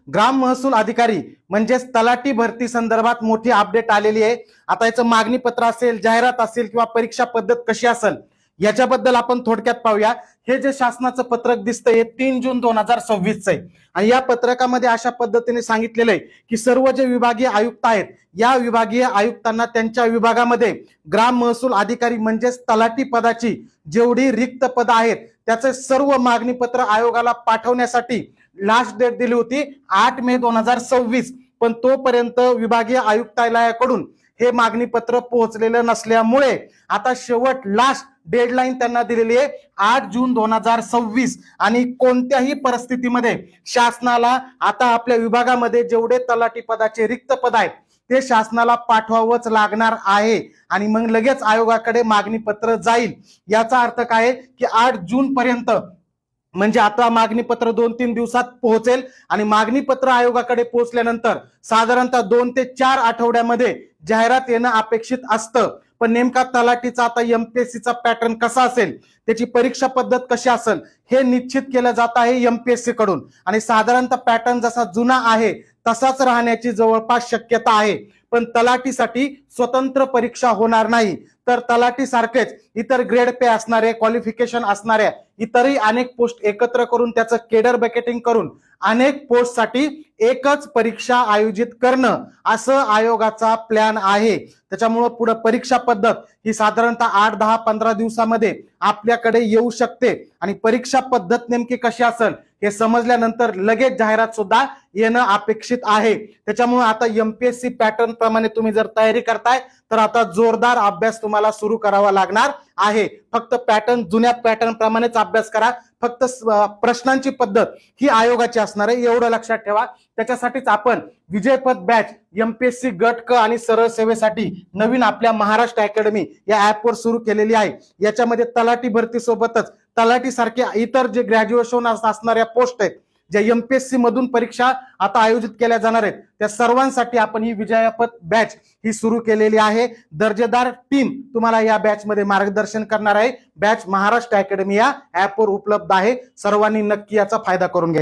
ग्राम महसूल अधिकारी म्हणजेच तलाठी भरती संदर्भात मोठी अपडेट आलेली आहे। आता याचं मागणी पत्र असेल, जाहिरात असेल किंवा परीक्षा पद्धत कशी असेल याच्याबद्दल आपण थोडक्यात पाहूया। हे जे शासनाचं पत्रक दिसतंय हे 3 जून 2026 आहे आणि या पत्रकामध्ये अशा पद्धतीने सांगितलेलं आहे की सर्व जे विभागीय आयुक्त आहेत या विभागीय आयुक्तांना त्यांच्या विभागामध्ये ग्राम महसूल अधिकारी म्हणजेच तलाठी पदाची जेवढी रिक्त पद आहेत त्याचे सर्व मागणी पत्र आयोगाला पाठवण्यासाठी लास्ट डेट दिली होती 8 मे 2026, पण तोपर्यंत विभागीय आयुक्तालयाकडून हे मागणी पत्र पोहोचलेलं नसल्यामुळे आता शेवट लास्ट डेडलाईन त्यांना दिलेली आहे 8 जून 2026 आणि कोणत्याही परिस्थितीमध्ये शासनाला आता आपल्या विभागामध्ये जेवढे तलाठी पदाचे रिक्त पद आहेत ते शासनाला पाठवावंच लागणार आहे आणि मग लगेच आयोगाकडे मागणी पत्र जाईल। याचा अर्थ काय की 8 जून पर्यंत म्हणजे आता मागणी पत्र 2-3 दिवसात पोहोचेल आणि मागणी पत्र आयोगाकडे पोहोचल्यानंतर साधारणतः 2 ते 4 आठवड्यामध्ये जाहिरात येणं अपेक्षित असतं। पण नेमका तलाठीचा आता एमपीएससीचा पॅटर्न कसा असेल, त्याची परीक्षा पद्धत कशी असेल हे निश्चित केलं जात आहे एमपीएससी कडून आणि साधारणतः पॅटर्न जसा जुना आहे तसाच राहण्याची जवळपास शक्यता आहे। पण तलाठीसाठी स्वतंत्र परीक्षा होणार नाही, तर तलाठी सारखेच इतर ग्रेड पे असणारे, क्वालिफिकेशन असणाऱ्या इतरही अनेक पोस्ट एकत्र करून त्याचं केडर बकेटिंग करून अनेक पोस्टसाठी एकच परीक्षा आयोजित करणं असं आयोगाचा प्लॅन आहे। त्याच्यामुळे पुढे परीक्षा पद्धत ही साधारणतः 8, 10, 15 दिवसामध्ये आपल्याकडे येऊ शकते आणि परीक्षा पद्धत नेमकी कशी असेल हे समजल्यानंतर लगेच जाहिरात सुद्धा येणं अपेक्षित आहे। त्याच्यामुळे आता एमपीएससी पॅटर्न प्रमाणे तुम्ही जर तयारी करताय तर आता जोरदार अभ्यास तुम्हाला सुरू करावा लागणार आहे। फक्त पॅटर्न जुन्या पॅटर्न प्रमाणेच अभ्यास करा, फक्त प्रश्नांची पद्धत ही आयोगाची असणार आहे एवढं लक्षात ठेवा। त्याच्यासाठीच आपण विजयपथ बॅच एमपीएससी गट क आणि सरळ सेवेसाठी नवीन आपल्या महाराष्ट्र अकॅडमी या ऍपवर सुरू केलेली आहे। याच्यामध्ये तलाठी भरती सोबतच तलाठी सारखे इतर जे ग्रॅज्युएशन असणाऱ्या पोस्ट आहेत ज्या एमपीएससी मधून परीक्षा आता आयोजित केल्या जाणार आहेत त्या सर्वांसाठी आपण ही विजयपथ बॅच ही सुरू केलेली आहे। दर्जेदार टीम तुम्हाला या बॅच मध्ये मार्गदर्शन करणार आहे। बॅच महाराष्ट्र अकॅडमी या ऍपवर उपलब्ध आहे, सर्वांनी नक्की याचा फायदा करून घ्या।